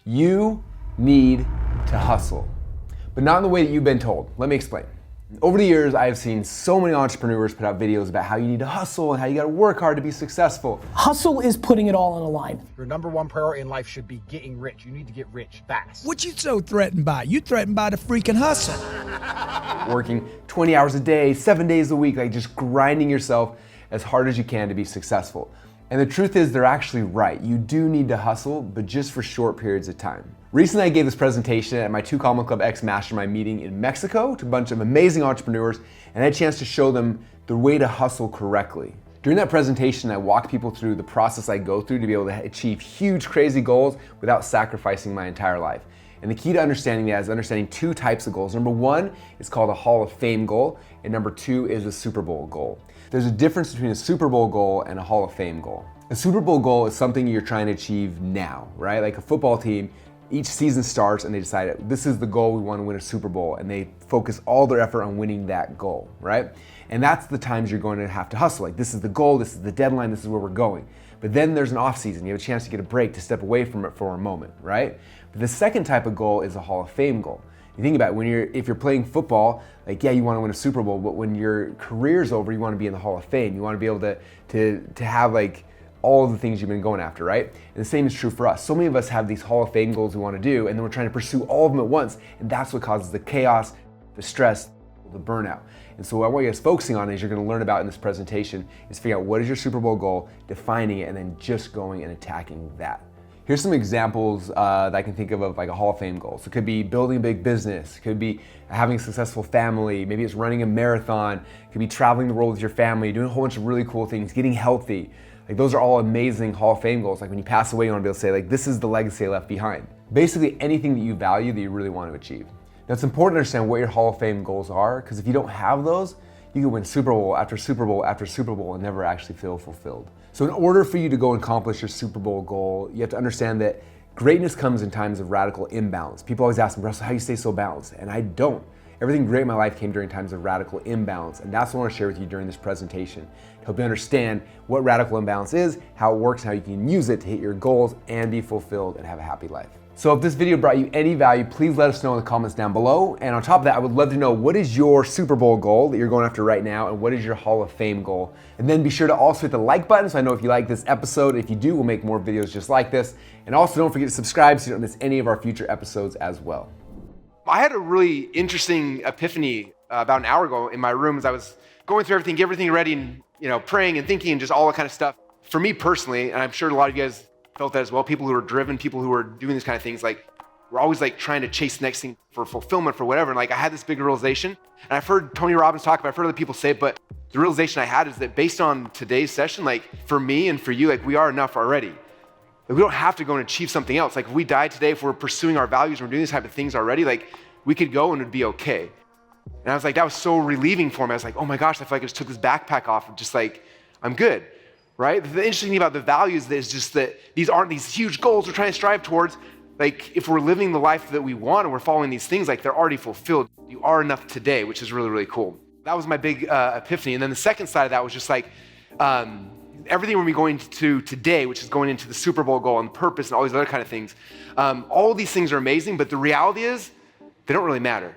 You need to hustle, but not in the way that you've been told. Let me explain. Over the years, I have seen so many entrepreneurs put out videos about how you need to hustle and how you gotta work hard to be successful. Hustle is putting it all on the line. Your number one priority in life should be getting rich. You need to get rich fast. What you so threatened by? You threatened by the freaking hustle. Working 20 hours a day, 7 days a week, like just grinding yourself as hard as you can to be successful. And the truth is, they're actually right. You do need to hustle, but just for short periods of time. Recently, I gave this presentation at my 2 Comma Club X Mastermind meeting in Mexico to a bunch of amazing entrepreneurs, and I had a chance to show them the way to hustle correctly. During that presentation, I walked people through the process I go through to be able to achieve huge, crazy goals without sacrificing my entire life. And the key to understanding that is understanding 2 types of goals. Number 1 is called a Hall of Fame goal, and number 2 is a Super Bowl goal. There's a difference between a Super Bowl goal and a Hall of Fame goal. A Super Bowl goal is something you're trying to achieve now, right? Like a football team, each season starts and they decide this is the goal, we want to win a Super Bowl, and they focus all their effort on winning that goal, right? And that's the times you're going to have to hustle. Like, this is the goal, this is the deadline, this is where we're going. But then there's an off season. You have a chance to get a break, to step away from it for a moment, right? But the second type of goal is a Hall of Fame goal. You think about it, if you're playing football, like, yeah, you want to win a Super Bowl, but when your career's over, you want to be in the Hall of Fame. You want to be able to have like all of the things you've been going after, right? And the same is true for us. So many of us have these Hall of Fame goals we want to do, and then we're trying to pursue all of them at once, and that's what causes the chaos, the stress, the burnout. And so what I want you guys focusing on is you're going to learn about in this presentation is figure out what is your Super Bowl goal, defining it, and then just going and attacking that. Here's some examples that I can think of like a Hall of Fame goal. So it could be building a big business, it could be having a successful family, maybe it's running a marathon, it could be traveling the world with your family, doing a whole bunch of really cool things, getting healthy. Like, those are all amazing Hall of Fame goals. Like, when you pass away, you want to be able to say, like, this is the legacy I left behind. Basically anything that you value that you really want to achieve. Now, it's important to understand what your Hall of Fame goals are, because if you don't have those, you can win Super Bowl after Super Bowl after Super Bowl and never actually feel fulfilled. So in order for you to go and accomplish your Super Bowl goal, you have to understand that greatness comes in times of radical imbalance. People always ask me, Russell, how do you stay so balanced? And I don't. Everything great in my life came during times of radical imbalance, and that's what I want to share with you during this presentation to help you understand what radical imbalance is, how it works, and how you can use it to hit your goals and be fulfilled and have a happy life. So if this video brought you any value, please let us know in the comments down below. And on top of that, I would love to know, what is your Super Bowl goal that you're going after right now, and what is your Hall of Fame goal? And then be sure to also hit the like button so I know if you like this episode. If you do, we'll make more videos just like this. And also don't forget to subscribe so you don't miss any of our future episodes as well. I had a really interesting epiphany about an hour ago in my room as I was going through everything, get everything ready, and praying and thinking and just all that kind of stuff. For me personally, and I'm sure a lot of you guys felt that as well, people who are driven, people who are doing these kind of things, like, we're always like trying to chase the next thing for fulfillment, for whatever. And like, I had this big realization, and I've heard Tony Robbins talk about it, I've heard other people say it, but the realization I had is that based on today's session, like, for me and for you, like, we are enough already. Like, we don't have to go and achieve something else. Like, if we die today, if we're pursuing our values, we're doing these type of things already, like, we could go and it'd be okay. And I was like, that was so relieving for me. I was like, oh my gosh, I feel like I just took this backpack off and just like, I'm good, right? The interesting thing about the values is just that these aren't these huge goals we're trying to strive towards. Like, if we're living the life that we want and we're following these things, like, they're already fulfilled. You are enough today, which is really, really cool. That was my big epiphany. And then the second side of that was just like, everything we're going to today, which is going into the Super Bowl goal and purpose and all these other kind of things. All of these things are amazing, but the reality is they don't really matter.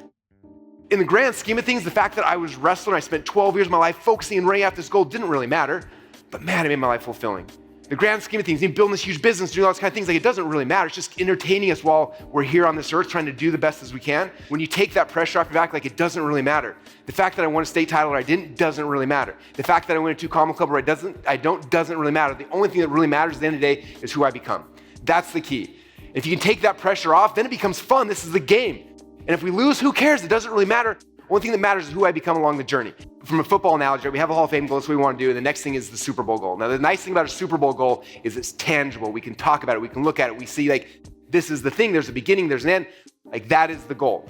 In the grand scheme of things, the fact that I was wrestling, I spent 12 years of my life focusing and running after this goal didn't really matter, but man, it made my life fulfilling. The grand scheme of things, even building this huge business, doing all those kind of things, like, it doesn't really matter. It's just entertaining us while we're here on this earth, trying to do the best as we can. When you take that pressure off your back, like, it doesn't really matter. The fact that I won a state title or I didn't doesn't really matter. The fact that I went to 2 Comma Club or I don't doesn't really matter. The only thing that really matters at the end of the day is who I become. That's the key. If you can take that pressure off, then it becomes fun. This is the game. And if we lose, who cares? It doesn't really matter. Only thing that matters is who I become along the journey. From a football analogy, we have a Hall of Fame goal, that's what we want to do, and the next thing is the Super Bowl goal. Now, the nice thing about a Super Bowl goal is it's tangible. We can talk about it, we can look at it, we see, like, this is the thing, there's a beginning, there's an end. Like, that is the goal.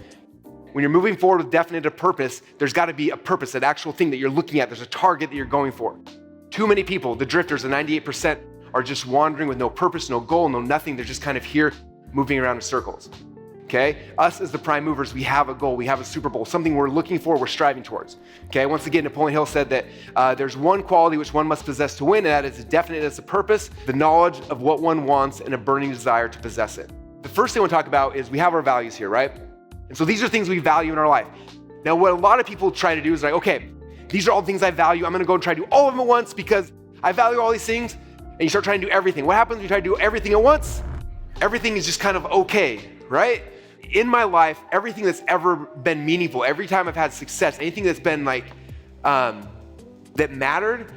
When you're moving forward with definite purpose, there's got to be a purpose, an actual thing that you're looking at. There's a target that you're going for. Too many people, the drifters, the 98%, are just wandering with no purpose, no goal, no nothing. They're just kind of here moving around in circles. Okay? Us as the prime movers, we have a goal, we have a Super Bowl, something we're looking for, we're striving towards. Okay? Once again, Napoleon Hill said that there's one quality which one must possess to win, and that is a definite as a purpose, the knowledge of what one wants, and a burning desire to possess it. the first thing I want to talk about is we have our values here, right? And so these are things we value in our life. Now, what a lot of people try to do is like, okay, these are all the things I value. I'm going to go and try to do all of them at once because I value all these things. And you start trying to do everything. What happens when you try to do everything at once? Everything is just kind of okay, right? In my life, everything that's ever been meaningful, every time I've had success, anything that's been like, that mattered,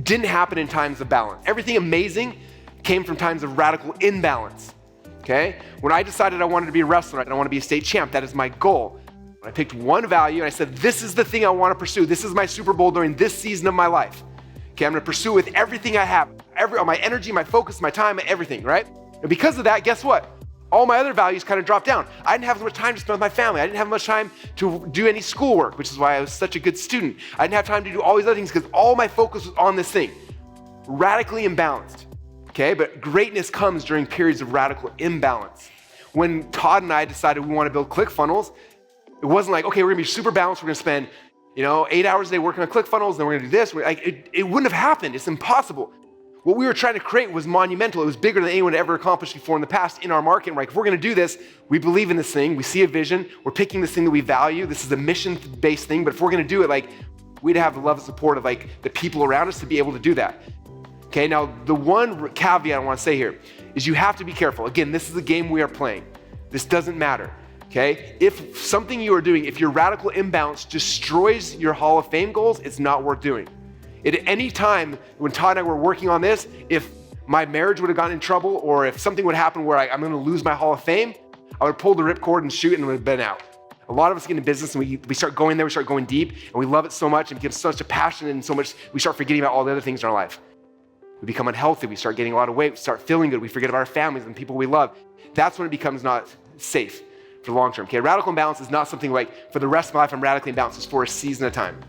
didn't happen in times of balance. Everything amazing came from times of radical imbalance, okay? When I decided I wanted to be a wrestler and I want to be a state champ, that is my goal. I picked one value and I said, this is the thing I want to pursue. This is my Super Bowl during this season of my life. Okay, I'm going to pursue it with everything I have, all my energy, my focus, my time, everything, right? And because of that, guess what? All my other values kind of dropped down. I didn't have as much time to spend with my family. I didn't have much time to do any schoolwork, which is why I was such a good student. I didn't have time to do all these other things because all my focus was on this thing. Radically imbalanced, okay? But greatness comes during periods of radical imbalance. When Todd and I decided we want to build ClickFunnels, it wasn't like, okay, we're gonna be super balanced. We're gonna spend 8 hours a day working on ClickFunnels, then we're gonna do this. It wouldn't have happened. It's impossible. What we were trying to create was monumental. It was bigger than anyone had ever accomplished before in the past in our market. Like, if we're gonna do this, we believe in this thing, we see a vision, we're picking this thing that we value. This is a mission-based thing, but if we're gonna do it, like, we'd have the love and support of like the people around us to be able to do that. Okay, now the one caveat I wanna say here is you have to be careful. Again, this is the game we are playing. This doesn't matter. Okay, if something you are doing, if your radical imbalance destroys your Hall of Fame goals, it's not worth doing. At any time when Todd and I were working on this, if my marriage would have gotten in trouble or if something would happen where I'm gonna lose my Hall of Fame, I would pull the ripcord and shoot and it would have been out. A lot of us get into business and we start going there, we start going deep and we love it so much and it becomes such a passion and so much, we start forgetting about all the other things in our life. We become unhealthy, we start getting a lot of weight, we start feeling good, we forget about our families and people we love. That's when it becomes not safe for the long term. Okay, radical imbalance is not something like for the rest of my life I'm radically imbalanced. It's for a season at a time.